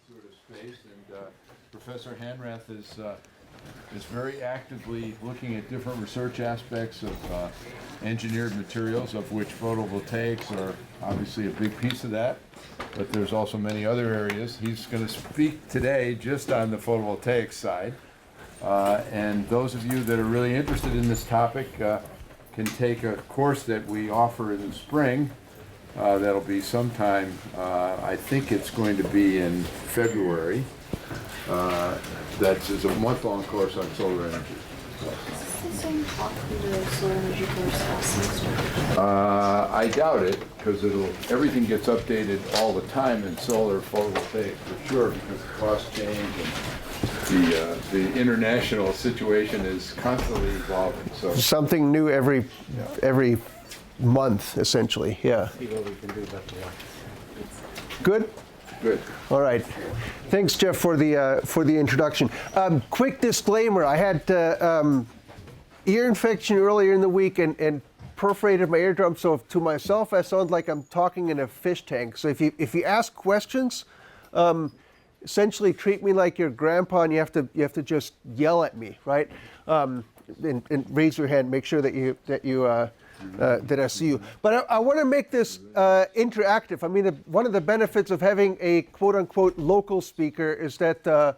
sort of space, and Professor Hanrath is very actively looking at different research aspects of engineered materials, of which photovoltaics are obviously a big piece of that, but there's also many other areas. He's going to speak today just on the photovoltaic side, and those of you that are really interested in this topic can take a course that we offer in the spring. That'll be sometime, I think it's going to be in February. That's a month-long course on solar energy. Is this the same talk for the solar energy course last semester? I doubt it, because everything gets updated all the time in solar photovoltaic, for sure, because the costs change and the international situation is constantly evolving. So something new every month, essentially. Yeah. See what we can do about the work. good. All right. Thanks, Jeff, for the introduction. Quick disclaimer: I had ear infection earlier in the week and perforated my eardrum. So to myself, I sound like I'm talking in a fish tank. So if you ask questions, essentially treat me like your grandpa, and you have to just yell at me, right? And raise your hand. Make sure that I see you. But I want to make this interactive. I mean, one of the benefits of having a quote-unquote local speaker is that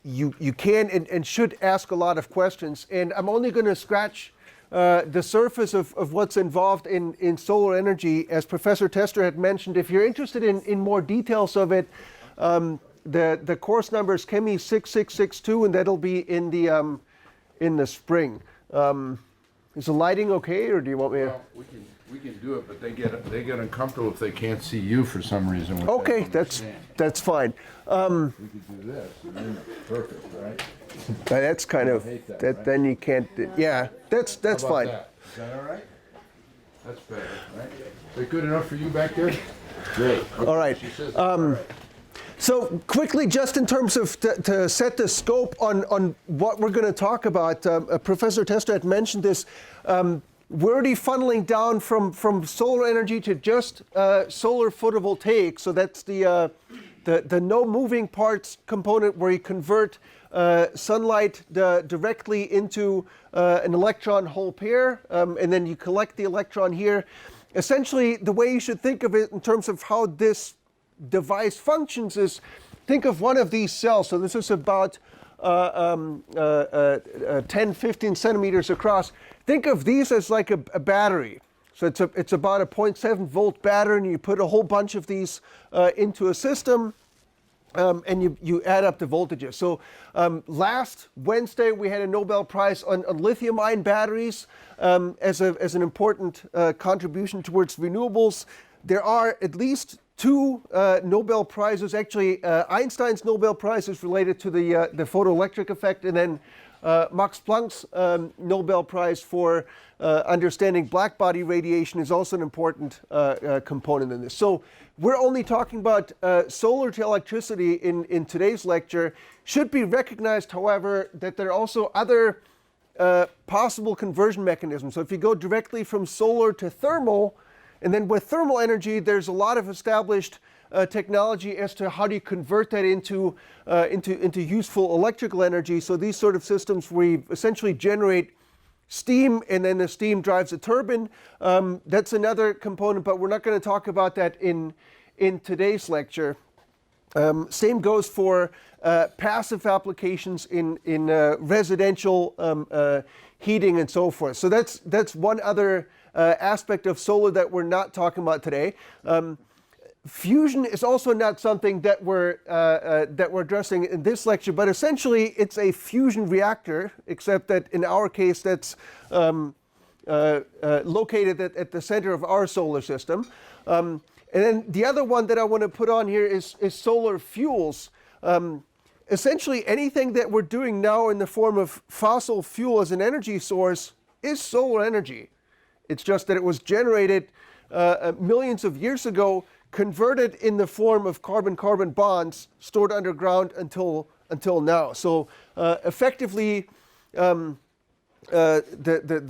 you can and should ask a lot of questions. And I'm only going to scratch the surface of what's involved in solar energy. As Professor Tester had mentioned, if you're interested in more details of it, the course number is Chemi 6662, and that'll be in the spring. Is the lighting okay, or do you want me to? Well, we can do it, but they get uncomfortable if they can't see you for some reason. Okay, that's fine. We could do this. Perfect, right? That's kind of that, that. Right? Then you can't. Yeah, that's How about fine. that? Is that all right? That's better, right? Is it good enough for you back there? Great. Okay. All right. She says all right. So quickly, just in terms of to set the scope on what we're going to talk about, Professor Tester had mentioned this. We're already funneling down from solar energy to just solar photovoltaic. So that's the no moving parts component, where you convert sunlight directly into an electron hole pair, and then you collect the electron here. Essentially, the way you should think of it in terms of how this device functions is, think of one of these cells. So this is about 10, 15 centimeters across. Think of these as like a battery. So it's about a 0.7 volt battery, and you put a whole bunch of these into a system, and you add up the voltages. So last Wednesday we had a Nobel Prize on lithium-ion batteries as an important contribution towards renewables. There are at least two Nobel Prizes. Actually, Einstein's Nobel Prize is related to the photoelectric effect, and then Max Planck's Nobel Prize for understanding blackbody radiation is also an important component in this. So we're only talking about solar to electricity in today's lecture. Should be recognized, however, that there are also other possible conversion mechanisms. So if you go directly from solar to thermal, and then with thermal energy, there's a lot of established technology as to how do you convert that into useful electrical energy. So these sort of systems where you essentially generate steam, and then the steam drives a turbine. That's another component, but we're not going to talk about that in today's lecture. Same goes for passive applications in residential heating and so forth. So that's one other aspect of solar that we're not talking about today. Fusion is also not something that we're addressing in this lecture, but essentially it's a fusion reactor, except that in our case that's located at the center of our solar system. And then the other one that I want to put on here is solar fuels. Essentially anything that we're doing now in the form of fossil fuel as an energy source is solar energy. It's just that it was generated millions of years ago, converted in the form of carbon-carbon bonds stored underground until now. So effectively, the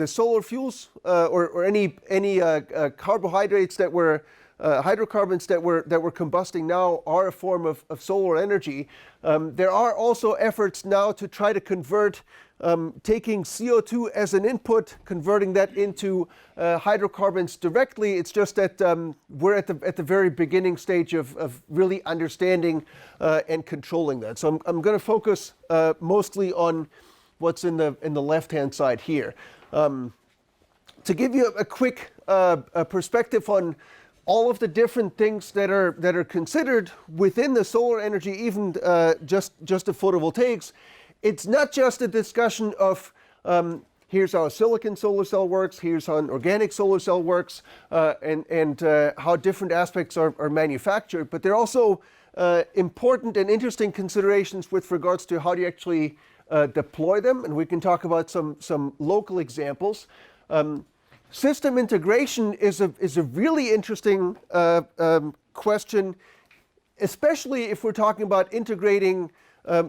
solar fuels or any carbohydrates that we're hydrocarbons that we're combusting now are a form of solar energy. There are also efforts now to try to convert taking CO2 as an input, converting that into hydrocarbons directly. It's just that we're at the very beginning stage of really understanding and controlling that. So I'm going to focus mostly on what's in the left-hand side here. To give you a quick perspective on all of the different things that are considered within the solar energy, even just the photovoltaics, it's not just a discussion of here's how a silicon solar cell works, here's how an organic solar cell works, and how different aspects are manufactured, but there are also important and interesting considerations with regards to how do you actually deploy them, and we can talk about some local examples. System integration is a really interesting question, especially if we're talking about integrating,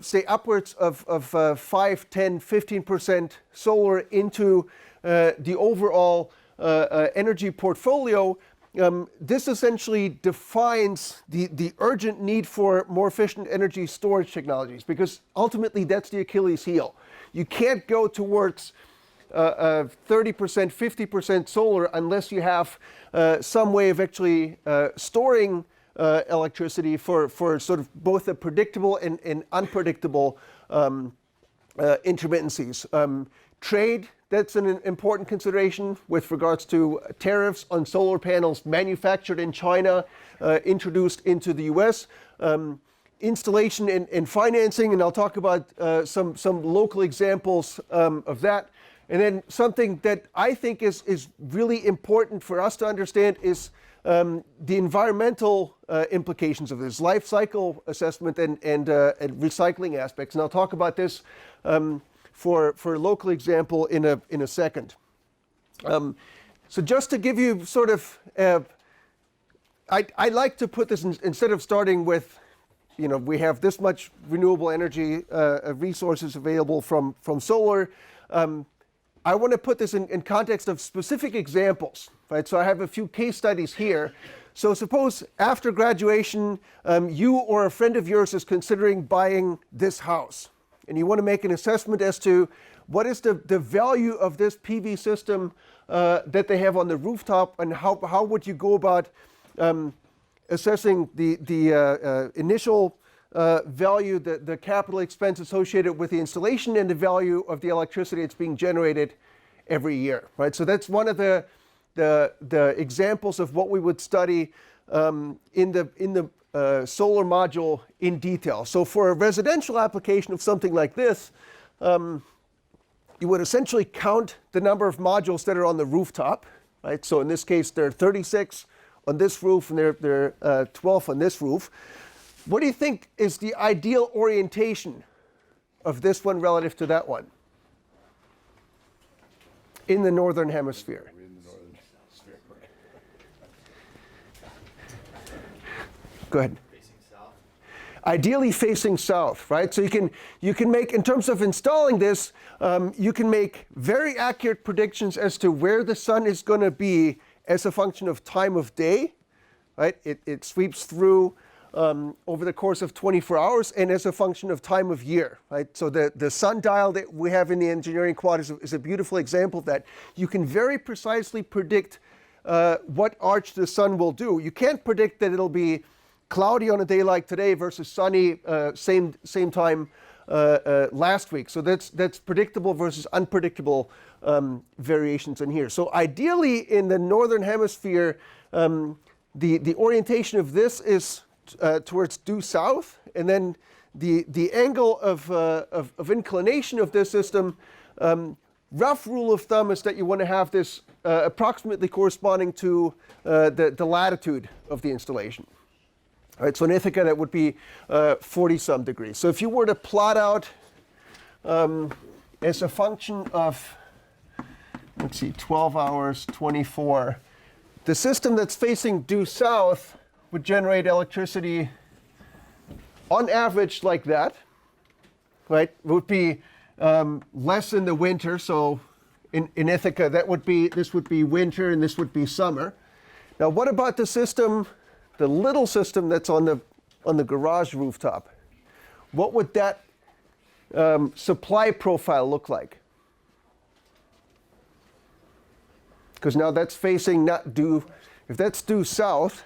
say, upwards of 5, 10, 15% solar into the overall energy portfolio. This essentially defines the urgent need for more efficient energy storage technologies, because ultimately that's the Achilles heel. You can't go towards 30%, 50% solar unless you have some way of actually storing electricity for sort of both the predictable and unpredictable intermittencies. Trade, that's an important consideration with regards to tariffs on solar panels manufactured in China, introduced into the US. Installation and financing, and I'll talk about some local examples of that. And then something that I think is really important for us to understand is the environmental implications of this, life cycle assessment and recycling aspects. And I'll talk about this for a local example in a second. So just to give you sort of, I like to put this instead of starting with, we have this much renewable energy resources available from solar. I want to put this in context of specific examples, right? So I have a few case studies here. So suppose after graduation, you or a friend of yours is considering buying this house, and you want to make an assessment as to what is the value of this PV system that they have on the rooftop, and how would you go about assessing the initial value, the capital expense associated with the installation, and the value of the electricity that's being generated every year, right? So that's one of the examples of what we would study in the solar module in detail. So for a residential application of something like this, you would essentially count the number of modules that are on the rooftop, right? So in this case, there are 36 on this roof, and there are 12 on this roof. What do you think is the ideal orientation of this one relative to that one in the northern hemisphere? Go ahead. Facing south. Ideally facing south, right? So you can make, in terms of installing this, you can make very accurate predictions as to where the sun is going to be as a function of time of day, right? It sweeps through over the course of 24 hours, and as a function of time of year, right? So the sundial that we have in the engineering quad is a beautiful example of that. You can very precisely predict what arch the sun will do. You can't predict that it'll be cloudy on a day like today versus sunny same time last week. So that's predictable versus unpredictable variations in here. So ideally in the northern hemisphere, the orientation of this is towards due south, and then the angle of inclination of this system, rough rule of thumb is that you want to have this approximately corresponding to the latitude of the installation. All right, so in Ithaca that would be 40-some degrees. So if you were to plot out as a function of, let's see, 12 hours, 24, the system that's facing due south would generate electricity on average like that, right? It would be less in the winter. So in Ithaca, this would be winter and this would be summer. Now, what about the system, the little system that's on the garage rooftop? What would that supply profile look like? Because now that's facing not due, if that's due south,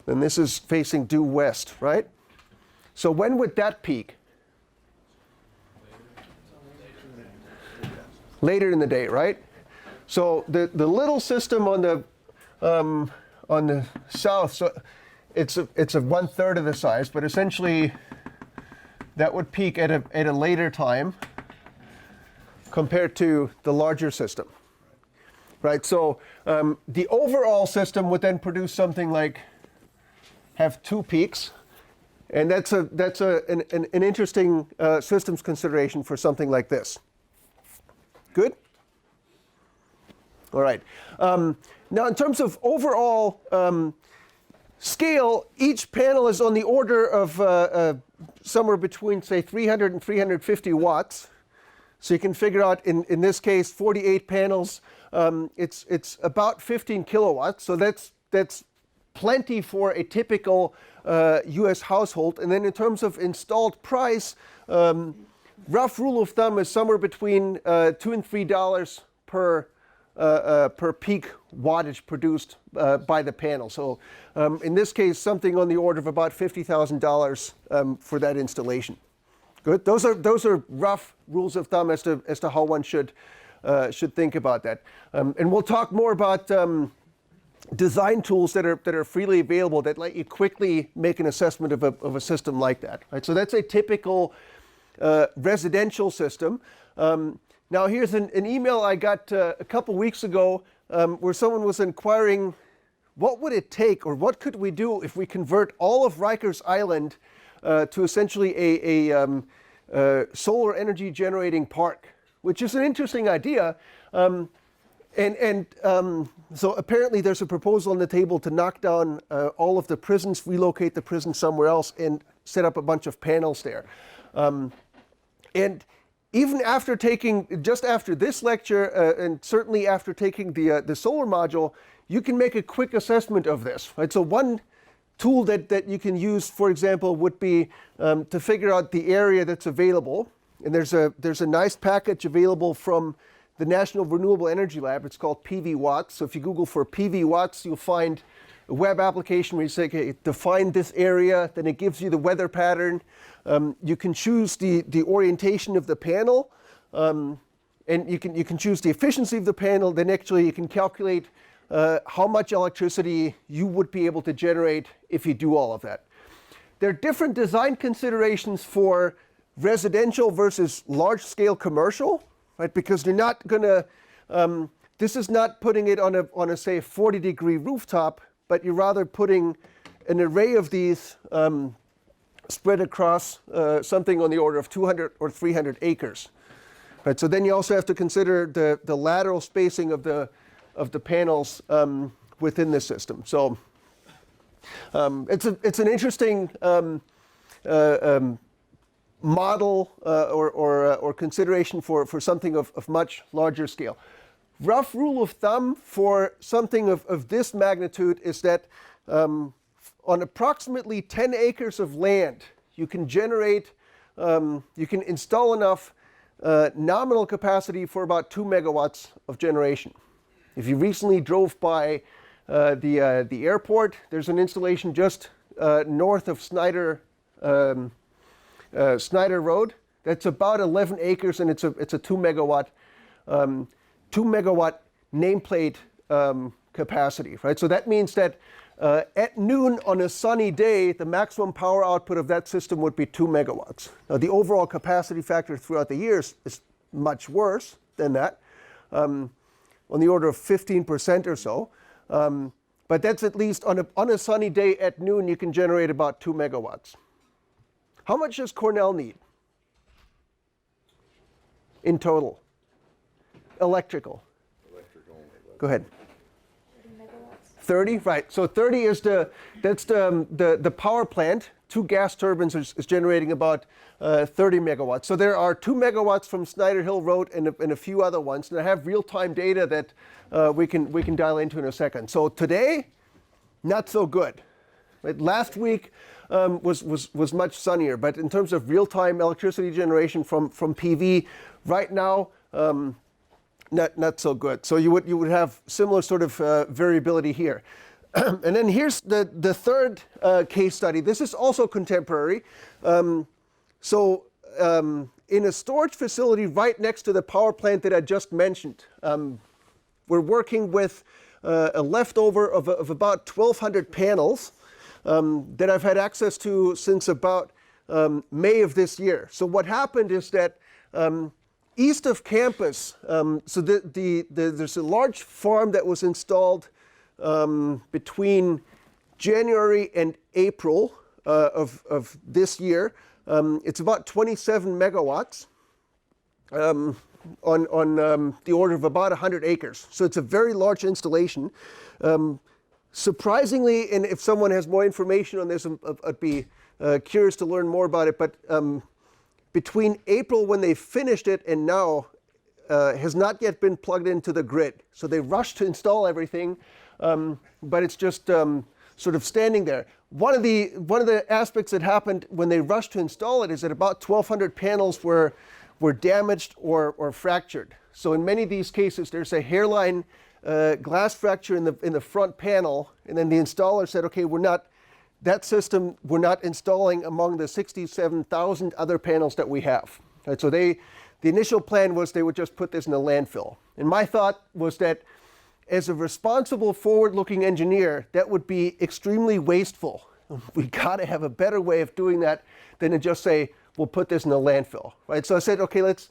then this is facing due west, right? So when would that peak? Later in the day, right? So the little system on the south, so it's a 1/3 of the size, but essentially that would peak at a later time compared to the larger system, right? So the overall system would then produce something like have 2 peaks, and that's an interesting systems consideration for something like this. Good? All right. Now, in terms of overall scale, each panel is on the order of somewhere between, say, 300 and 350 watts. So you can figure out, in this case, 48 panels, it's about 15 kilowatts. So that's plenty for a typical US household. And then in terms of installed price, rough rule of thumb is somewhere between $2 and $3 per peak wattage produced by the panel. So in this case, something on the order of about $50,000 for that installation. Good. Those are rough rules of thumb as to how one should think about that. And we'll talk more about design tools that are freely available that let you quickly make an assessment of a system like that. Right? So that's a typical residential system. Now here's an email I got a couple weeks ago where someone was inquiring, what would it take, or what could we do if we convert all of Rikers Island to essentially a solar energy generating park, which is an interesting idea. So apparently there's a proposal on the table to knock down all of the prisons, relocate the prison somewhere else, and set up a bunch of panels there. And even after just after this lecture, and certainly after taking the solar module, you can make a quick assessment of this. Right? So one tool that you can use, for example, would be to figure out the area that's available. And there's a nice package available from the National Renewable Energy Lab. It's called PVwatts. So if you Google for PVwatts, you'll find a web application where you say, okay, define this area. Then it gives you the weather pattern. You can choose the orientation of the panel, and you can choose the efficiency of the panel. Then actually you can calculate how much electricity you would be able to generate if you do all of that. There are different design considerations for residential versus large-scale commercial, right? Because you're not going to, this is not putting it on a say 40-degree rooftop, but you're rather putting an array of these spread across something on the order of 200 or 300 acres. Right, so then you also have to consider the lateral spacing of the panels within the system. So it's an interesting model or consideration for something of much larger scale. Rough rule of thumb for something of this magnitude is that on approximately 10 acres of land, you can generate, you can install enough nominal capacity for about 2 megawatts of generation. If you recently drove by the airport, there's an installation just north of Snyder Road. That's about 11 acres, and it's a 2 megawatt nameplate capacity, right? So that means that at noon on a sunny day, the maximum power output of that system would be 2 megawatts. Now, the overall capacity factor throughout the years is much worse than that, on the order of 15% or so. But that's at least on a sunny day at noon, you can generate about 2 megawatts. How much does Cornell need in total? Electrical. Go ahead. 30, right. So 30 is that's the power plant 2 gas turbines is generating about 30 megawatts. So there are 2 megawatts from Snyder Hill Road and a few other ones. And I have real-time data that we can dial into in a second. So today, not so good. Right? Last week was much sunnier, but in terms of real-time electricity generation from PV, right now, not so good. So you would have similar sort of variability here. And then here's the third case study. This is also contemporary. In a storage facility right next to the power plant that I just mentioned, we're working with a leftover of about 1,200 panels that I've had access to since about May of this year. So what happened is that east of campus, there's a large farm that was installed between January and April of this year. It's about 27 megawatts on the order of about 100 acres. So it's a very large installation. Surprisingly, and if someone has more information on this, I'd be curious to learn more about it, but between April when they finished it and now has not yet been plugged into the grid. So they rushed to install everything, but it's just sort of standing there. One of the aspects that happened when they rushed to install it is that about 1,200 panels were damaged or fractured. So in many of these cases, there's a hairline glass fracture in the front panel, and then the installer said, okay, we're not installing among the 67,000 other panels that we have. Right, so the initial plan was they would just put this in a landfill. And my thought was that as a responsible, forward-looking engineer, that would be extremely wasteful. We got to have a better way of doing that than to just say, we'll put this in a landfill. Right? So I said, okay, let's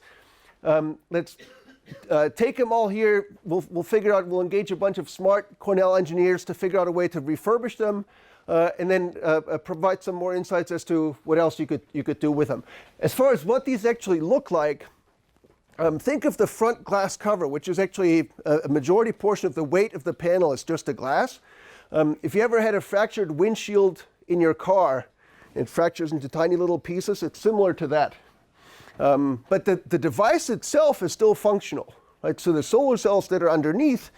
take them all here. We'll figure out. We'll engage a bunch of smart Cornell engineers to figure out a way to refurbish them, and then provide some more insights as to what else you could do with them. As far as what these actually look like, think of the front glass cover, which is actually a majority portion of the weight of the panel is just the glass. If you ever had a fractured windshield in your car, it fractures into tiny little pieces. It's similar to that. But the device itself is still functional. Right? So the solar cells that are underneath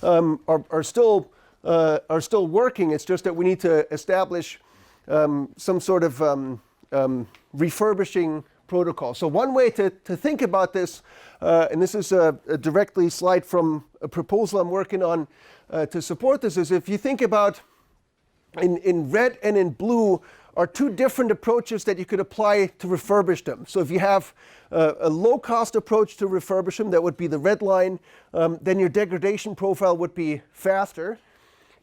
are still working. It's just that we need to establish some sort of refurbishing protocol. So one way to think about this, and this is a directly slide from a proposal I'm working on to support this, is if you think about in red and in blue are two different approaches that you could apply to refurbish them. So if you have a low-cost approach to refurbish them, that would be the red line, then your degradation profile would be faster.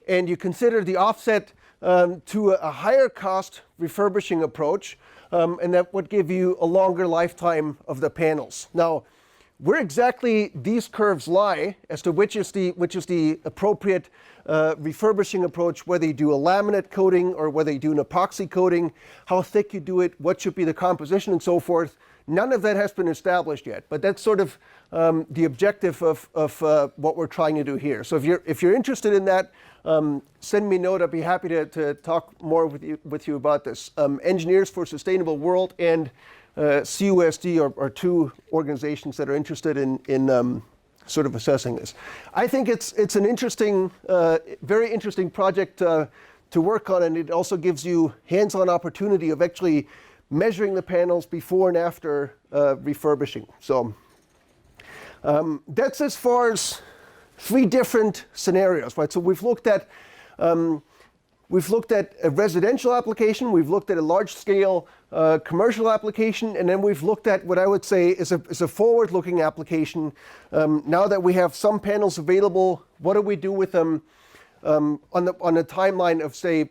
And you consider the offset to a higher cost refurbishing approach, and that would give you a longer lifetime of the panels. Now, where exactly these curves lie as to which is the appropriate refurbishing approach, whether you do a laminate coating or whether you do an epoxy coating, how thick you do it, what should be the composition and so forth, none of that has been established yet. But that's sort of the objective of what we're trying to do here. So if you're interested in that, send me a note. I'd be happy to talk more with you about this. Engineers for a Sustainable World and CUSD are two organizations that are interested in sort of assessing this. I think it's an interesting, very interesting project to work on, and it also gives you hands-on opportunity of actually measuring the panels before and after refurbishing. So that's as far as 3 different scenarios, right? So we've looked at a residential application, we've looked at a large-scale commercial application, and then we've looked at what I would say is a forward-looking application. Now that we have some panels available, what do we do with them on a timeline of, say,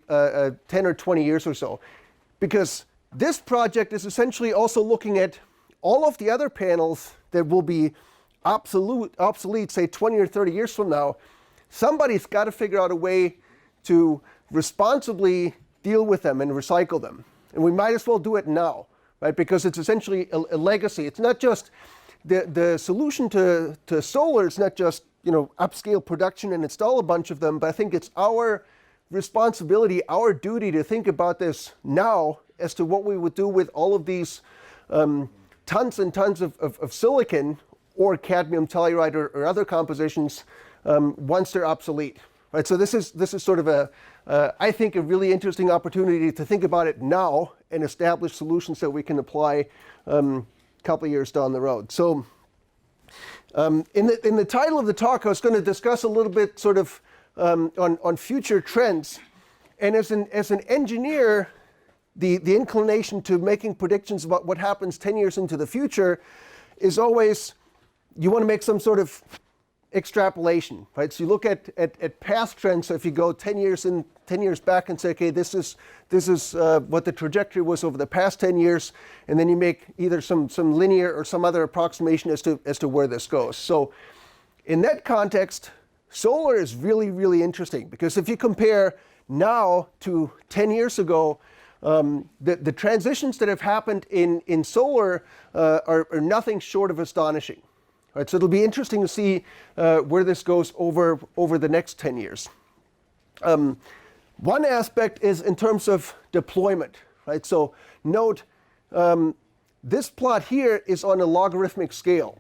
10 or 20 years or so? Because this project is essentially also looking at all of the other panels that will be obsolete, say 20 or 30 years from now. Somebody's got to figure out a way to responsibly deal with them and recycle them. And we might as well do it now, right? Because it's essentially a legacy. It's not just the solution to solar. It's not just upscale production and install a bunch of them, but I think it's our responsibility, our duty to think about this now as to what we would do with all of these tons and tons of silicon or cadmium telluride or other compositions once they're obsolete. Right? So this is sort of I think a really interesting opportunity to think about it now and establish solutions that we can apply a couple of years down the road. So in the title of the talk, I was going to discuss a little bit sort of on future trends. And as an engineer, the inclination to making predictions about what happens 10 years into the future is always, you want to make some sort of extrapolation, right? So you look at past trends. So if you go 10 years back and say, okay, this is what the trajectory was over the past 10 years, and then you make either some linear or some other approximation as to where this goes. So in that context, solar is really, really interesting, because if you compare now to 10 years ago, the transitions that have happened in solar are nothing short of astonishing. Right, so it'll be interesting to see where this goes over the next 10 years. One aspect is in terms of deployment. Right? So note, this plot here is on a logarithmic scale.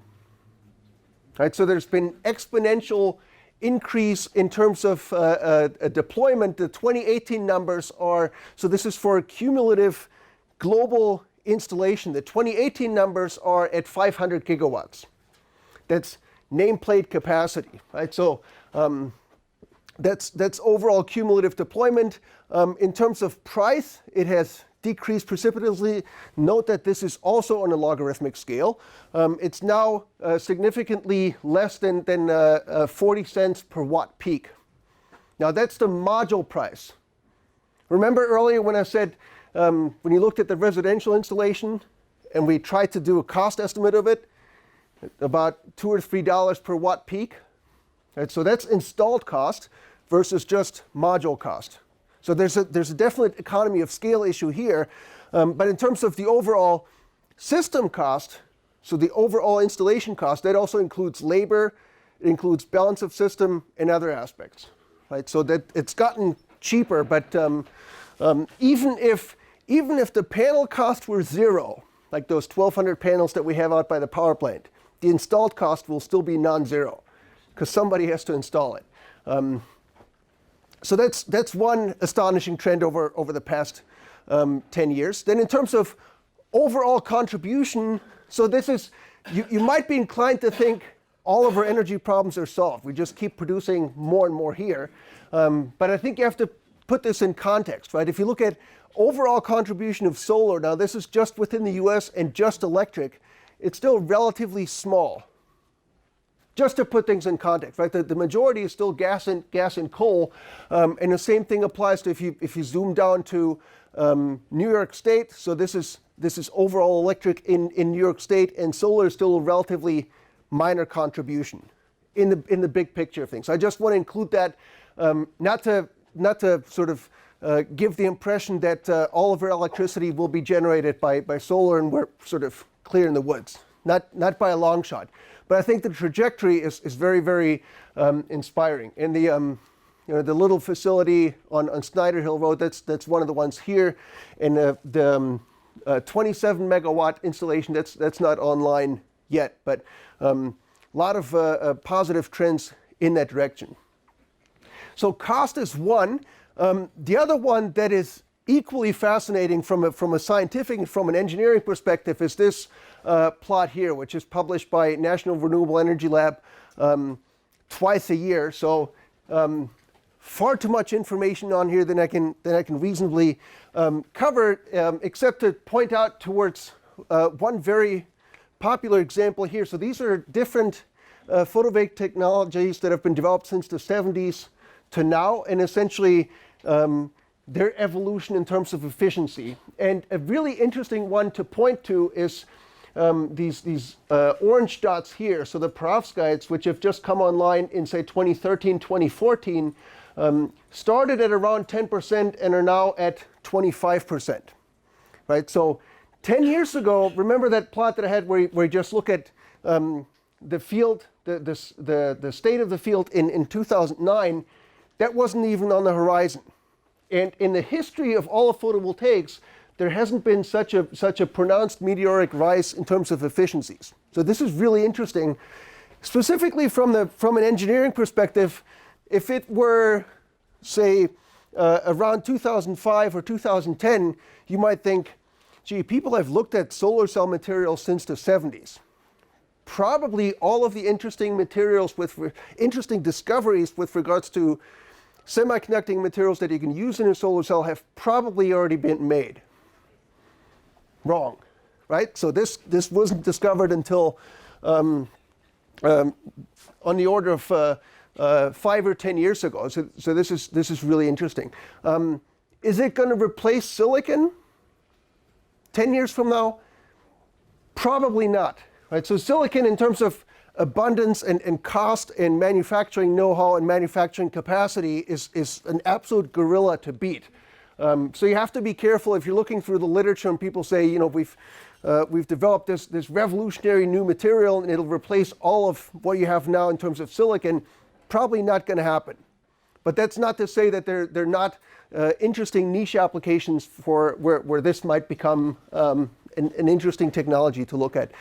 Right? So there's been exponential increase in terms of a deployment. The 2018 numbers are, so this is for cumulative global installation. The 2018 numbers are at 500 gigawatts. That's nameplate capacity, right? So that's overall cumulative deployment. In terms of price, it has decreased precipitously. Note that this is also on a logarithmic scale. It's now significantly less than 40 cents per watt peak. Now that's the module price. Remember earlier when I said when you looked at the residential installation and we tried to do a cost estimate of it, about $2 or $3 per watt peak. Right, so that's installed cost versus just module cost. So there's a definite economy of scale issue here. But in terms of the overall system cost, so the overall installation cost, that also includes labor, it includes balance of system and other aspects. Right, so that it's gotten cheaper. But even if the panel cost were zero, like those 1,200 panels that we have out by the power plant, the installed cost will still be non-zero because somebody has to install it. So that's one astonishing trend over the past 10 years. Then in terms of overall contribution, so this is, you might be inclined to think all of our energy problems are solved. We just keep producing more and more here. But I think you have to put this in context, right? If you look at overall contribution of solar, now this is just within the US and just electric, it's still relatively small. Just to put things in context, right? The majority is still gas and coal, and the same thing applies to if you zoom down to New York State. So this is overall electric in New York State, and solar is still a relatively minor contribution in the big picture of things. I just want to include that, not to sort of give the impression that all of our electricity will be generated by solar and we're sort of clear in the woods. Not by a long shot. But I think the trajectory is very, very inspiring. And the little facility on Snyder Hill Road, that's one of the ones here. And the 27 megawatt installation, that's not online yet, but a lot of positive trends in that direction. So cost is one. The other one that is equally fascinating from a scientific and from an engineering perspective is this plot here, which is published by National Renewable Energy Lab twice a year. So far too much information on here than I can reasonably cover, except to point out towards one very popular example here. So these are different photovoltaic technologies that have been developed since the 70s to now, and essentially their evolution in terms of efficiency. And a really interesting one to point to is these orange dots here. So the perovskites, which have just come online in, say, 2013, 2014, started at around 10% and are now at 25%. Right? So 10 years ago, remember that plot that I had where you just look at the field, the state of the field in 2009, that wasn't even on the horizon. And in the history of all of photovoltaics, there hasn't been such a pronounced meteoric rise in terms of efficiencies. So this is really interesting. Specifically from an engineering perspective, if it were, say, around 2005 or 2010, you might think, gee, people have looked at solar cell materials since the 70s. Probably all of the interesting materials interesting discoveries with regards to semiconducting materials that you can use in a solar cell have probably already been made. Wrong, right? So this wasn't discovered until on the order of 5 or 10 years ago. So this is really interesting. Is it going to replace silicon 10 years from now? Probably not. Right? So silicon, in terms of abundance and cost and manufacturing know-how and manufacturing capacity, is an absolute gorilla to beat. So you have to be careful if you're looking through the literature and people say, you know, we've developed this revolutionary new material and it'll replace all of what you have now in terms of silicon. Probably not going to happen. But that's not to say that they're not interesting niche applications for where this might become an interesting technology to look at.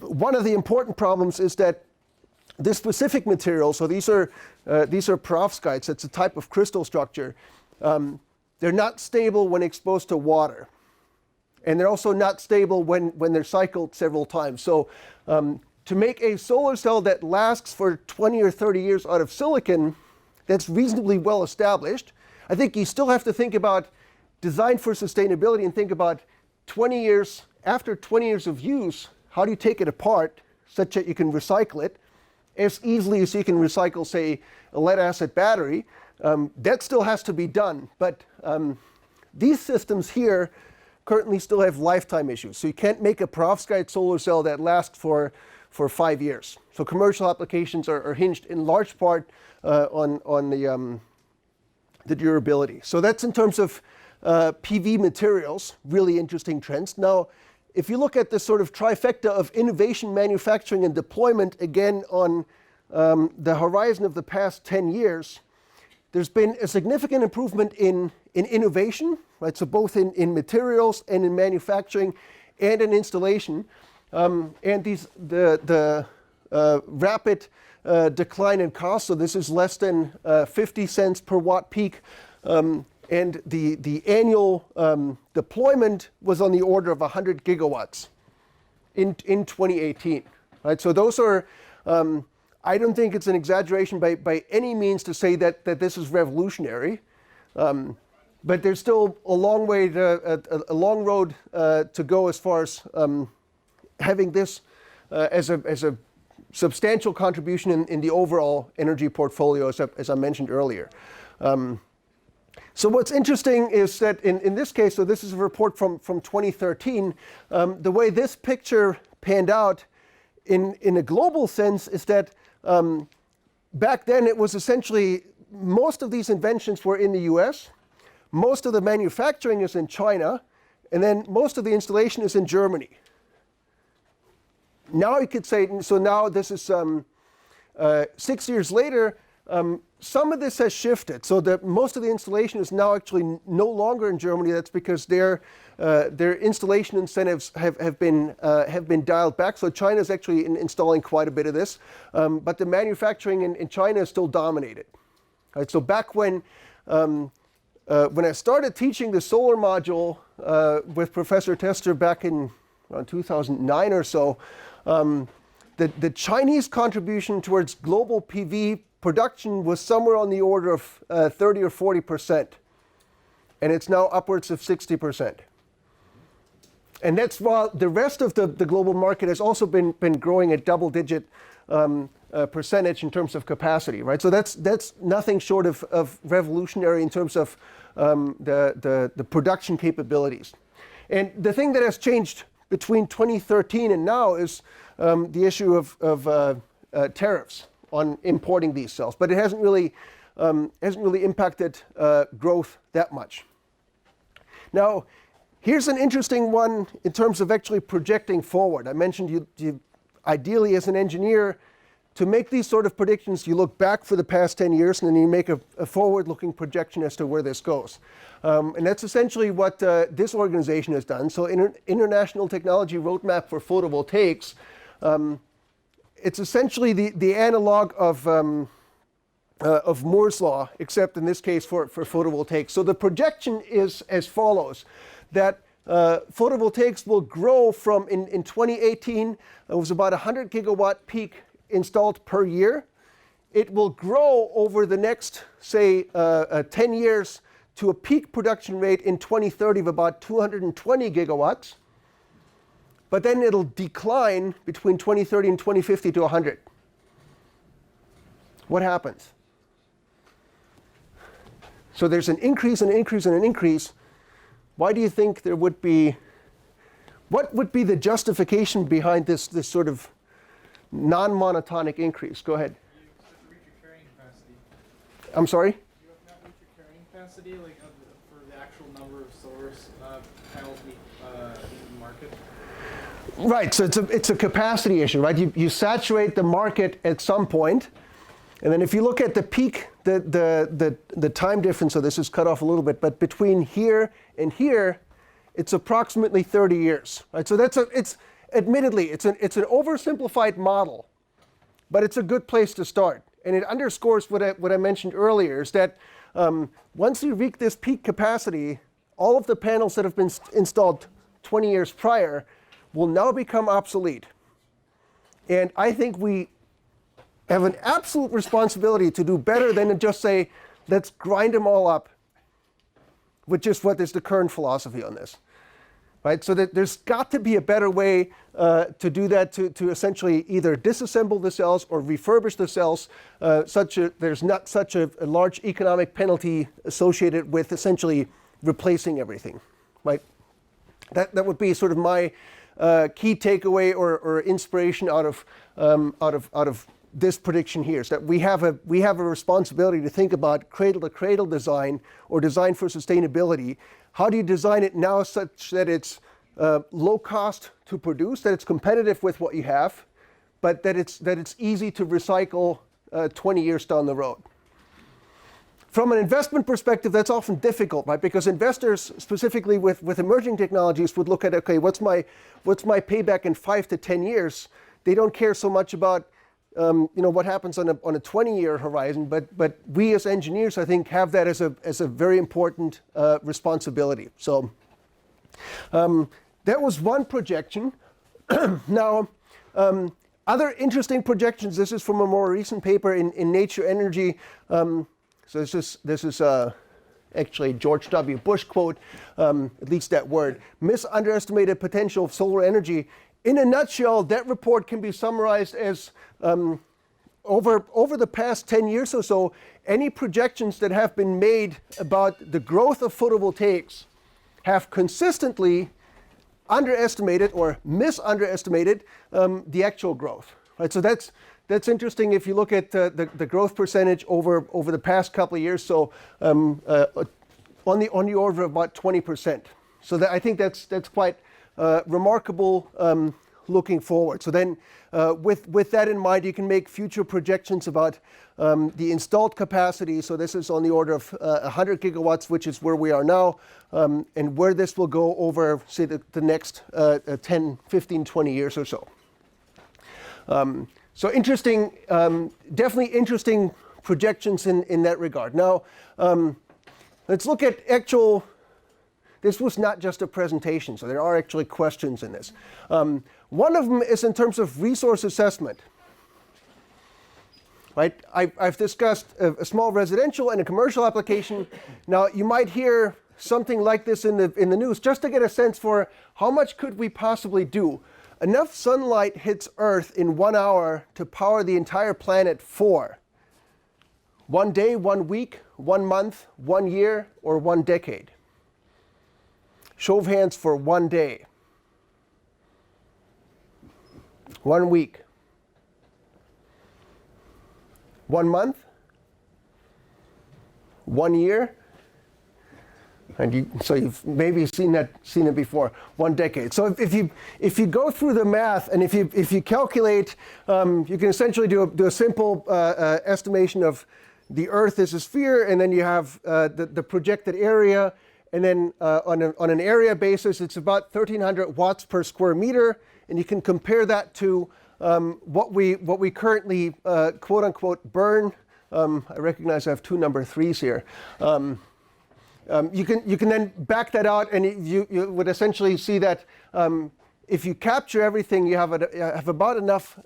One of the important problems is that this specific material, so these are perovskites, it's a type of crystal structure, they're not stable when exposed to water. And they're also not stable when they're cycled several times. So to make a solar cell that lasts for 20 or 30 years out of silicon, that's reasonably well established, I think you still have to think about design for sustainability and think about 20 years, after 20 years of use, how do you take it apart such that you can recycle it as easily as you can recycle, say, a lead-acid battery? That still has to be done. But these systems here currently still have lifetime issues. So you can't make a perovskite solar cell that lasts for 5 years. So commercial applications are hinged in large part on the durability. So that's in terms of PV materials, really interesting trends. Now, if you look at this sort of trifecta of innovation, manufacturing, and deployment, again on the horizon of the past 10 years, there's been a significant improvement in innovation, right? So both in materials and in manufacturing and in installation. And the rapid decline in cost, so this is less than 50 cents per watt peak, and the annual deployment was on the order of 100 gigawatts in 2018. Right? So those are, I don't think it's an exaggeration by any means to say that this is revolutionary, but there's still a long way a long road to go as far as having this as a substantial contribution in the overall energy portfolio, as I mentioned earlier. So what's interesting is that in this case, so this is a report from 2013, the way this picture panned out in a global sense is that back then it was essentially most of these inventions were in the US, most of the manufacturing is in China, and then most of the installation is in Germany. Now you could say, so now this is 6 years later, some of this has shifted. So that most of the installation is now actually no longer in Germany. That's because their installation incentives have been dialed back. So China is actually installing quite a bit of this, but the manufacturing in China is still dominated. Right, so back when I started teaching the solar module with Professor Tester back in around 2009 or so, the Chinese contribution towards global PV production was somewhere on the order of 30 or 40%, and it's now upwards of 60%. And that's while the rest of the global market has also been growing at double-digit percentage in terms of capacity, right? So that's nothing short of revolutionary in terms of the production capabilities. And the thing that has changed between 2013 and now is the issue of tariffs on importing these cells, but it hasn't really impacted growth that much. Now, here's an interesting one in terms of actually projecting forward. I mentioned you ideally as an engineer to make these sort of predictions, you look back for the past 10 years, and then you make a forward-looking projection as to where this goes. And that's essentially what this organization has done. So International Technology Roadmap for Photovoltaics, it's essentially the analog of Moore's Law, except in this case for photovoltaics. So the projection is as follows, that photovoltaics will grow from, in 2018, it was about 100 gigawatt peak installed per year. It will grow over the next, say, 10 years to a peak production rate in 2030 of about 220 gigawatts. But then it'll decline between 2030 and 2050 to 100. What happens? So there's an increase and an increase and an increase. Why do you think there would be, what would be the justification behind this sort of non-monotonic increase? Go ahead. You have to reach your carrying capacity. I'm sorry? You have not reached your carrying capacity, like for the actual number of solar panels meet the market. Right. So it's a capacity issue, right? You saturate the market at some point, and then if you look at the peak, the time difference. So this is cut off a little bit, but between here and here, it's approximately 30 years, right? So it's admittedly it's an oversimplified model, but it's a good place to start, and it underscores what I mentioned earlier, is that once you reach this peak capacity, all of the panels that have been installed 20 years prior will now become obsolete. And I think we have an absolute responsibility to do better than to just say, let's grind them all up, which is what is the current philosophy on this. Right? So that there's got to be a better way to do that, to essentially either disassemble the cells or refurbish the cells, there's not such a large economic penalty associated with essentially replacing everything. Right? That would be sort of my key takeaway or inspiration out of this prediction here, is that we have a responsibility to think about cradle-to-cradle design or design for sustainability. How do you design it now such that it's low cost to produce, that it's competitive with what you have, but that it's easy to recycle 20 years down the road? From an investment perspective, that's often difficult, right? Because investors, specifically with emerging technologies, would look at, okay, what's my payback in 5 to 10 years? They don't care so much about what happens on a 20-year horizon, but we as engineers, I think, have that as a very important responsibility. So that was one projection. Now, other interesting projections. This is from a more recent paper in Nature Energy. So this is actually George W. Bush quote, at least that word. Underestimated potential of solar energy. In a nutshell, that report can be summarized as over the past 10 years or so, any projections that have been made about the growth of photovoltaics have consistently underestimated or misunderestimated the actual growth. Right? So that's interesting if you look at the growth percentage over the past couple of years. So on the order of about 20%. So I think that's quite remarkable looking forward. So then with that in mind, you can make future projections about the installed capacity. So this is on the order of 100 gigawatts, which is where we are now, and where this will go over, say, the next 10, 15, 20 years or so. So interesting, definitely interesting projections in that regard. Now, let's look at actual. This was not just a presentation, so there are actually questions in this. One of them is in terms of resource assessment. Right? I've discussed a small residential and a commercial application. Now, you might hear something like this in the news, just to get a sense for how much could we possibly do. Enough sunlight hits Earth in 1 hour to power the entire planet for 1 day, 1 week, 1 month, 1 year, or 1 decade. Show of hands for 1 day. 1 week. 1 month. 1 year. So you've maybe seen it before. 1 decade. So if you go through the math and if you calculate, you can essentially do a simple estimation of the Earth as a sphere, and then you have the projected area, and then on an area basis, it's about 1,300 watts per square meter, and you can compare that to what we currently quote unquote burn. I recognize I have 2 number 3s here. You can then back that out, and you would essentially see that if you capture everything, you have about enough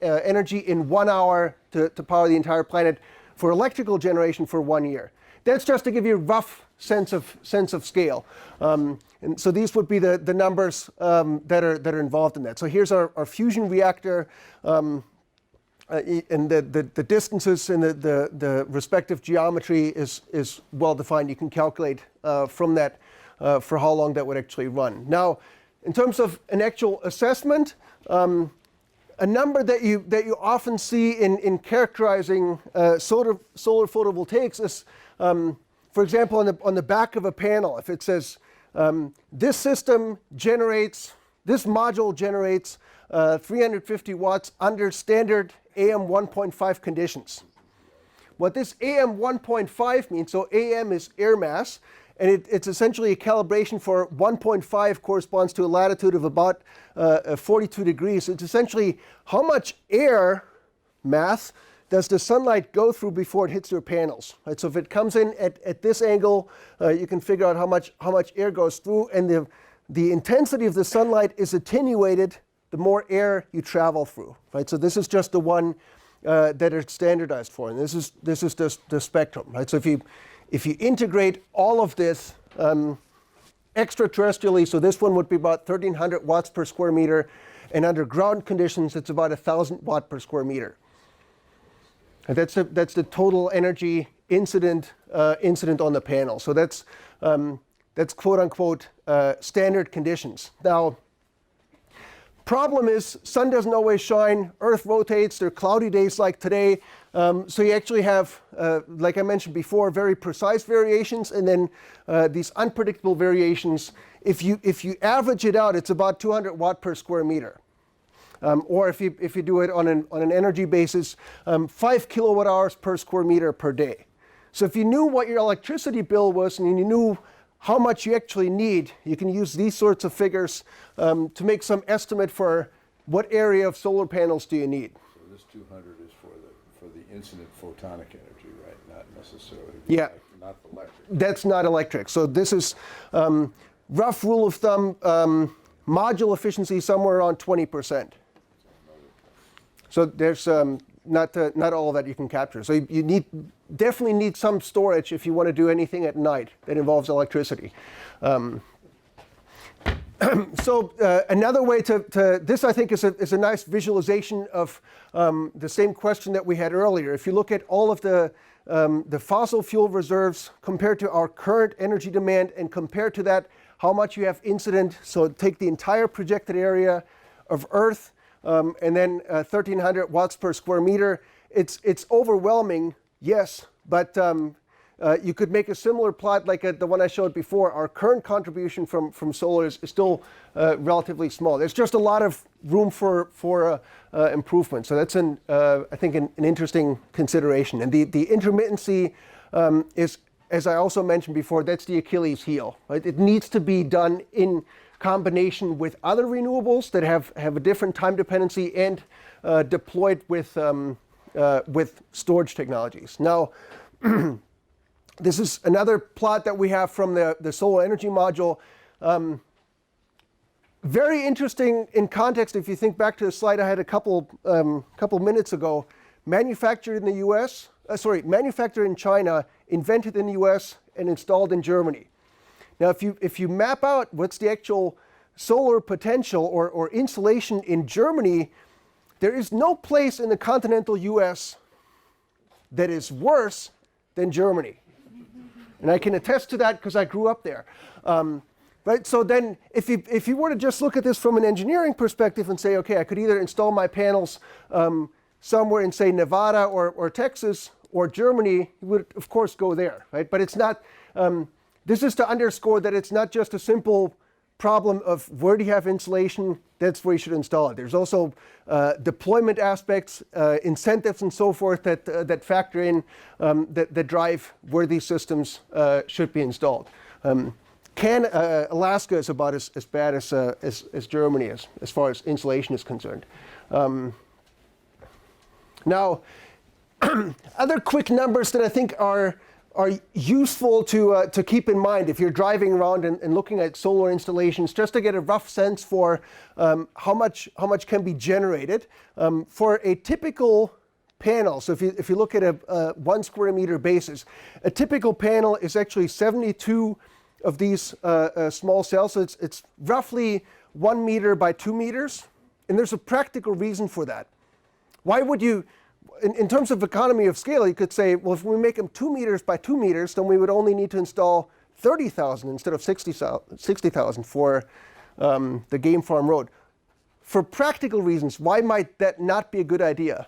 energy in 1 hour to power the entire planet for electrical generation for 1 year. That's just to give you a rough sense of scale. And so these would be the numbers that are involved in that. So here's our fusion reactor. And the distances and the respective geometry is well defined. You can calculate from that for how long that would actually run. Now, in terms of an actual assessment, a number that you often see in characterizing solar photovoltaics is, for example, on the back of a panel, if it says this module generates 350 watts under standard AM 1.5 conditions. What this AM 1.5 means, so AM is air mass, and it's essentially a calibration for 1.5 corresponds to a latitude of about 42 degrees. It's essentially how much air mass does the sunlight go through before it hits your panels. Right? So if it comes in at this angle, you can figure out how much air goes through, and the intensity of the sunlight is attenuated the more air you travel through, right? So this is just the one that it's standardized for, and this is the spectrum, right? So if you integrate all of this extraterrestrially, so this one would be about 1,300 watts per square meter, and under ground conditions, it's about 1,000 watt per square meter. And that's the total energy incident on the panel. So that's quote unquote standard conditions. Now, problem is, sun doesn't always shine, Earth rotates, there are cloudy days like today, so you actually have, like I mentioned before, very precise variations, and then these unpredictable variations. If you average it out, it's about 200 watt per square meter. Or if you do it on an energy basis, 5 kilowatt hours per square meter per day. So if you knew what your electricity bill was and you knew how much you actually need, you can use these sorts of figures to make some estimate for what area of solar panels do you need. So this 200 is for the incident photonic energy, right? Not necessarily not electric. That's not electric. So this is rough rule of thumb, module efficiency somewhere around 20%. So there's not all that you can capture. So you definitely need some storage if you want to do anything at night that involves electricity. So another way to this, I think, is a nice visualization of the same question that we had earlier. If you look at all of the fossil fuel reserves compared to our current energy demand, and compare to that how much you have incident, so take the entire projected area of Earth, and then 1,300 watts per square meter. It's overwhelming, yes, but you could make a similar plot like the one I showed before. Our current contribution from solar is still relatively small. There's just a lot of room for improvement. So that's I think an interesting consideration. And the intermittency is, as I also mentioned before, that's the Achilles heel. Right? It needs to be done in combination with other renewables that have a different time dependency and deployed with storage technologies. Now, this is another plot that we have from the solar energy module. Very interesting in context. If you think back to the slide I had a couple minutes ago, manufactured in the U.S. Manufactured in China, invented in the U.S. and installed in Germany. Now, if you map out what's the actual solar potential or installation in Germany, there is no place in the continental U.S. that is worse than Germany. And I can attest to that because I grew up there. Right? So then if you were to just look at this from an engineering perspective and say, okay, I could either install my panels somewhere in, say, Nevada or Texas or Germany, you would, of course, go there. Right? But it's not, this is to underscore that it's not just a simple problem of where do you have insulation, that's where you should install it. There's also deployment aspects, incentives and so forth that factor in, that drive where these systems should be installed. Alaska is about as bad as Germany is, as far as insulation is concerned. Now, other quick numbers that I think are useful to keep in mind if you're driving around and looking at solar installations, just to get a rough sense for how much can be generated. For a typical panel, so if you look at a 1 square meter basis, a typical panel is actually 72 of these small cells. So it's roughly 1 meter by 2 meters. And there's a practical reason for that. Why would you, in terms of economy of scale, you could say, well, if we make them 2 meters by 2 meters, then we would only need to install 30,000 instead of 60,000 for the Game Farm Road. For practical reasons, why might that not be a good idea?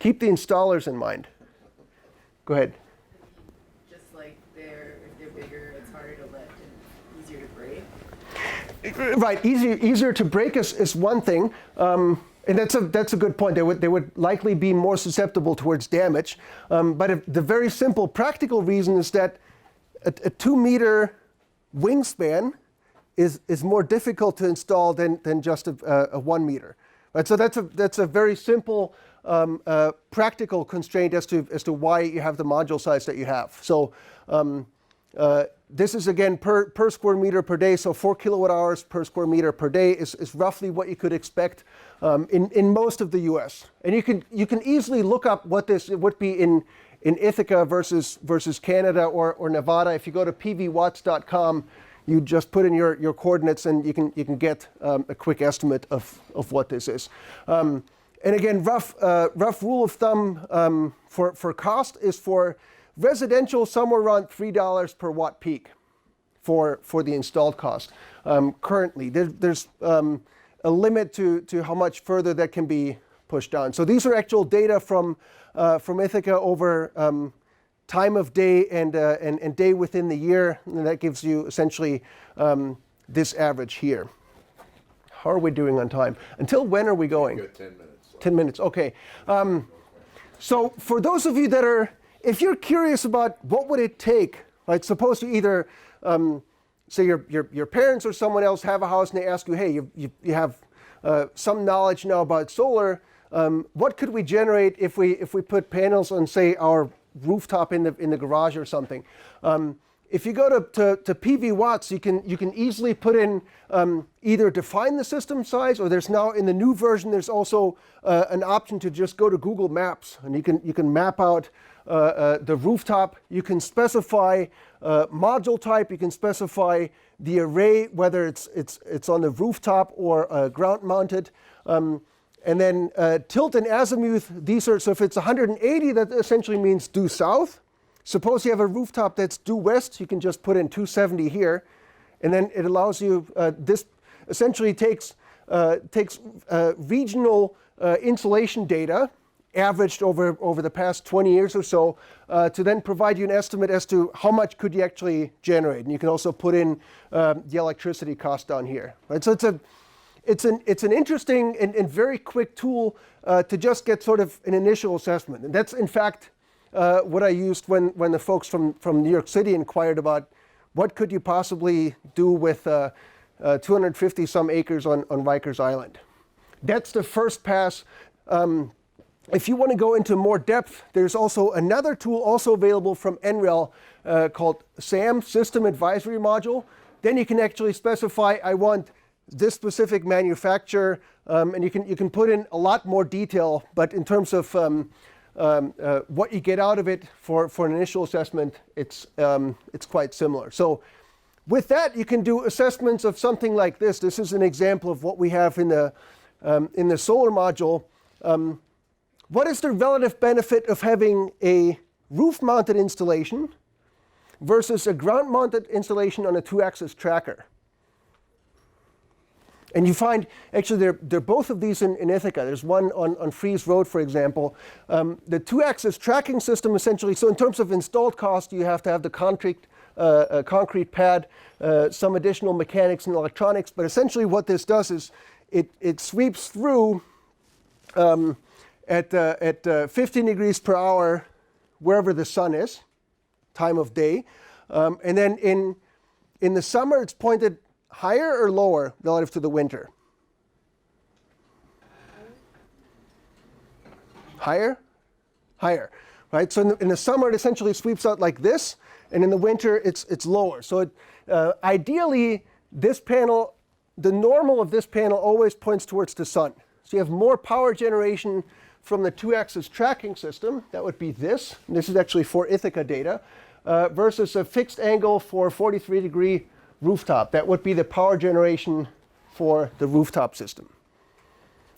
Keep the installers in mind. Go ahead. Just like if they're bigger, it's harder to lift and easier to break. Right, easier to break is one thing, and that's a good point. They would likely be more susceptible towards damage, but the very simple practical reason is that a 2 meter wingspan is more difficult to install than just a 1 meter. Right, so that's a very simple practical constraint as to why you have the module size that you have. So. This is again per square meter per day, so 4 kilowatt hours per square meter per day is roughly what you could expect in most of the U.S. And you can easily look up what this would be in Ithaca versus Canada or Nevada. If you go to PVwatts.com, you just put in your coordinates and you can get a quick estimate of what this is. And again, rough rule of thumb for cost is for residential, somewhere around $3 per watt peak for the installed cost. Currently, there's a limit to how much further that can be pushed down. So these are actual data from Ithaca over time of day and day within the year, and that gives you essentially this average here. How are we doing on time? Until when are we going? We've got 10 minutes left. 10 minutes, okay. So for those of you that are, if you're curious about what would it take, right? Suppose you either, say your parents or someone else have a house and they ask you, hey, you have some knowledge now about solar. What could we generate if we put panels on, say, our rooftop in the garage or something? If you go to PVwatts, you can easily put in either define the system size, or there's now in the new version there's also an option to just go to Google Maps and you can map out the rooftop. You can specify module type. You can specify the array, whether it's on the rooftop or ground mounted. And then tilt and azimuth. These are, so if it's 180, that essentially means due south. Suppose you have a rooftop that's due west, you can just put in 270 here, and then it allows you. This essentially takes regional insulation data averaged over the past 20 years or so to then provide you an estimate as to how much could you actually generate. And you can also put in the electricity cost down here. Right? So it's an interesting and very quick tool to just get sort of an initial assessment. And that's in fact what I used when the folks from New York City inquired about what could you possibly do with 250 some acres on Rikers Island. That's the first pass. If you want to go into more depth, there's also another tool also available from NREL called SAM, System Advisory Module. Then you can actually specify, I want this specific manufacturer, and you can put in a lot more detail, but in terms of what you get out of it for an initial assessment, it's quite similar. So with that, you can do assessments of something like this. This is an example of what we have in the solar module. What is the relative benefit of having a roof-mounted installation versus a ground-mounted installation on a 2-axis tracker? And you find, actually, they're both of these in Ithaca. There's one on Fries Road, for example. The two-axis tracking system, essentially, so in terms of installed cost, you have to have the concrete pad, some additional mechanics and electronics. But essentially what this does is it sweeps through at 15 degrees per hour wherever the sun is, time of day. And then in the summer, it's pointed higher or lower relative to the winter? Higher? Higher, right? So in the summer, it essentially sweeps out like this, and in the winter, it's lower. So ideally, this panel, the normal of this panel always points towards the sun. So you have more power generation from the two-axis tracking system. That would be this. And this is actually for Ithaca data, versus a fixed angle for 43-degree rooftop. That would be the power generation for the rooftop system.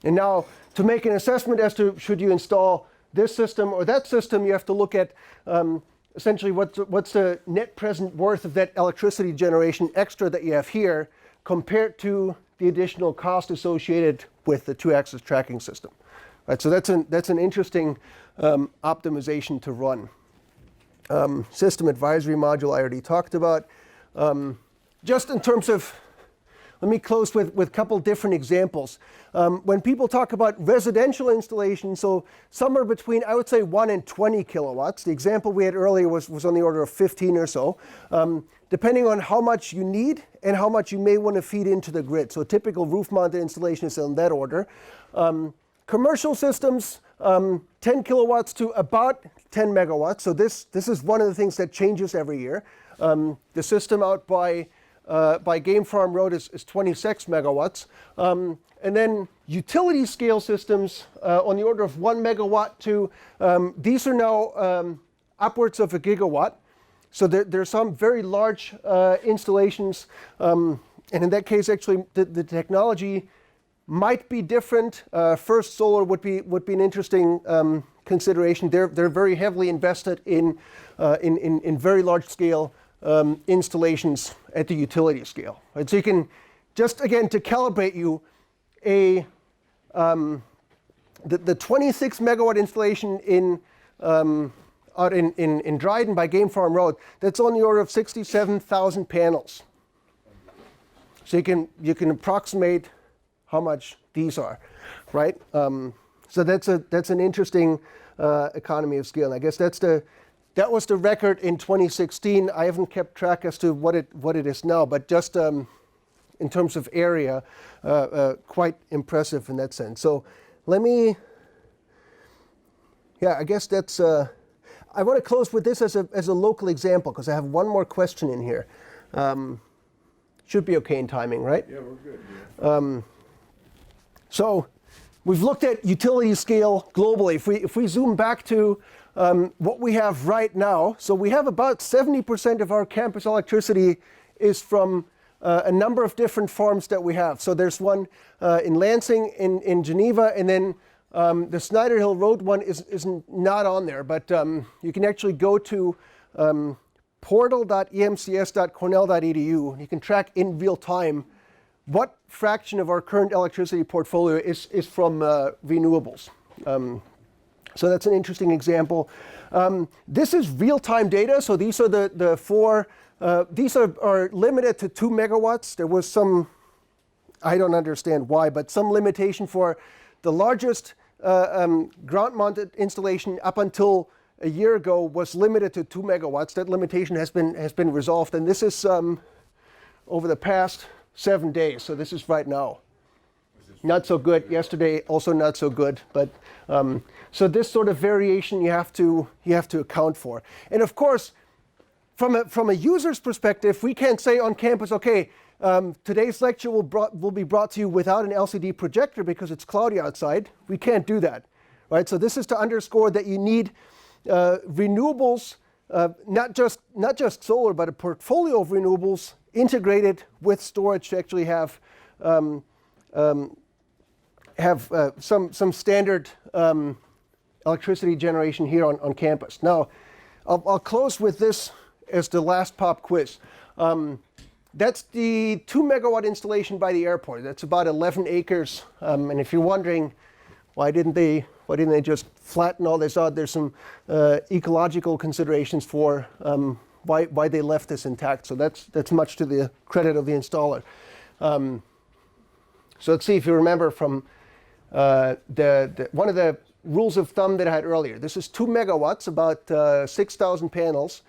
And now, to make an assessment as to should you install this system or that system, you have to look at essentially what's the net present worth of that electricity generation extra that you have here compared to the additional cost associated with the two-axis tracking system. Right, so that's an interesting optimization to run. System advisory module I already talked about. Just in terms of, let me close with a couple different examples. When people talk about residential installations, so somewhere between, I would say, 1 and 20 kilowatts. The example we had earlier was on the order of 15 or so, depending on how much you need and how much you may want to feed into the grid. So a typical roof-mounted installation is on that order. Commercial systems, 10 kilowatts to about 10 megawatts. So this is one of the things that changes every year. The system out by Game Farm Road is 26 megawatts. And then utility scale systems on the order of 1 megawatt to, these are now upwards of a gigawatt. So there's some very large installations. And in that case, actually, the technology might be different. First Solar would be an interesting consideration. They're very heavily invested in very large scale installations at the utility scale. Right? So you can just, again, to calibrate you, the 26 megawatt installation out in Dryden by Game Farm Road, that's on the order of 67,000 panels. So you can approximate how much these are, right? So that's an interesting economy of scale. And I guess that was the record in 2016. I haven't kept track as to what it is now, but just in terms of area, quite impressive in that sense. So let me, I guess that's. I want to close with this as a local example because I have one more question in here. Should be okay in timing, right? Yeah, we're good. Yeah. So we've looked at utility scale globally. If we zoom back to what we have right now, so we have about 70% of our campus electricity is from a number of different farms that we have. So there's one in Lansing, in Geneva, and then the Snyder Hill Road one is not on there, but you can actually go to portal.emcs.cornell.edu, and you can track in real time what fraction of our current electricity portfolio is from renewables. So that's an interesting example. This is real-time data. So these are the four. These are limited to 2 megawatts. There was some, I don't understand why, but some limitation for the largest ground-mounted installation up until a year ago was limited to 2 megawatts. That limitation has been resolved, and this is over the past 7 days. So this is right now. Not so good. Yesterday also not so good. But so this sort of variation you have to account for. And of course, from a user's perspective, we can't say on campus, okay, today's lecture will be brought to you without an LCD projector because it's cloudy outside. We can't do that, right? So this is to underscore that you need renewables, not just solar, but a portfolio of renewables integrated with storage to actually have some standard electricity generation here on campus. Now, I'll close with this as the last pop quiz. That's the 2 megawatt installation by the airport. That's about 11 acres. And if you're wondering why didn't they just flatten all this out, there's some ecological considerations for why they left this intact. So that's much to the credit of the installer. So let's see if you remember from one of the rules of thumb that I had earlier. This is 2 megawatts, about 6,000 panels.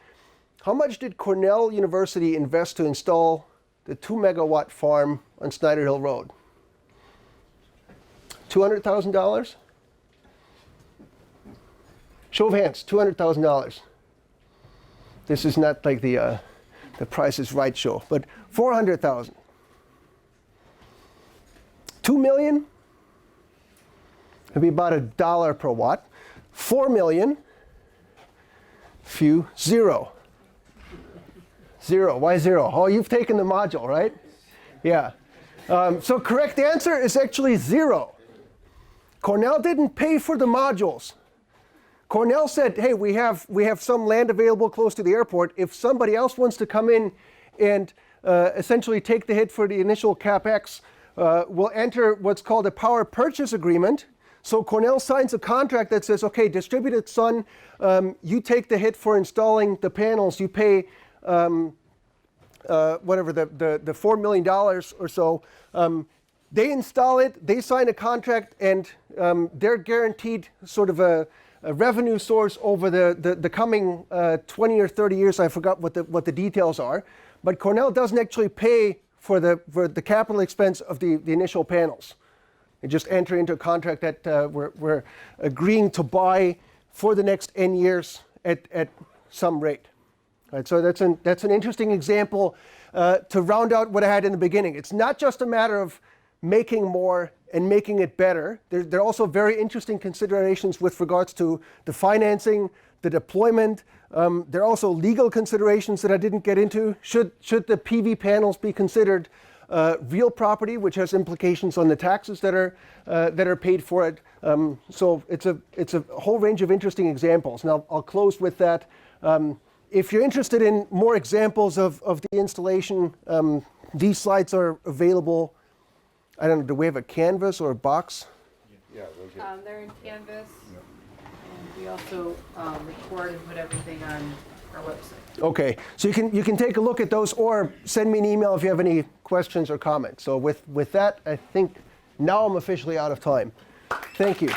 How much did Cornell University invest to install the 2 megawatt farm on Snyder Hill Road? $200,000? Show of hands, $200,000. This is not like the Price is Right show, but 400,000. 2 million? It'd be about $1 per watt. 4 million? Phew, zero. Zero. Why zero? Oh, you've taken the module, right? Yeah. So correct answer is actually zero. Cornell didn't pay for the modules. Cornell said, hey, we have some land available close to the airport. If somebody else wants to come in and essentially take the hit for the initial CapEx, we'll enter what's called a power purchase agreement. So Cornell signs a contract that says, okay, Distributed Sun, you take the hit for installing the panels. You pay whatever, the $4 million or so. They install it, they sign a contract, and they're guaranteed sort of a revenue source over the coming 20 or 30 years. I forgot what the details are. But Cornell doesn't actually pay for the capital expense of the initial panels. They just enter into a contract that we're agreeing to buy for the next N years at some rate. Right, so that's an interesting example to round out what I had in the beginning. It's not just a matter of making more and making it better. There are also very interesting considerations with regards to the financing, the deployment. There are also legal considerations that I didn't get into. Should the PV panels be considered real property, which has implications on the taxes that are paid for it? So it's a whole range of interesting examples. Now I'll close with that. If you're interested in more examples of the installation, these slides are available. I don't know, do we have a canvas or a box? Yeah, those are. They're in Canvas, and we also record and put everything on our website. Okay, so you can take a look at those or send me an email if you have any questions or comments. So with that, I think now I'm officially out of time. Thank you.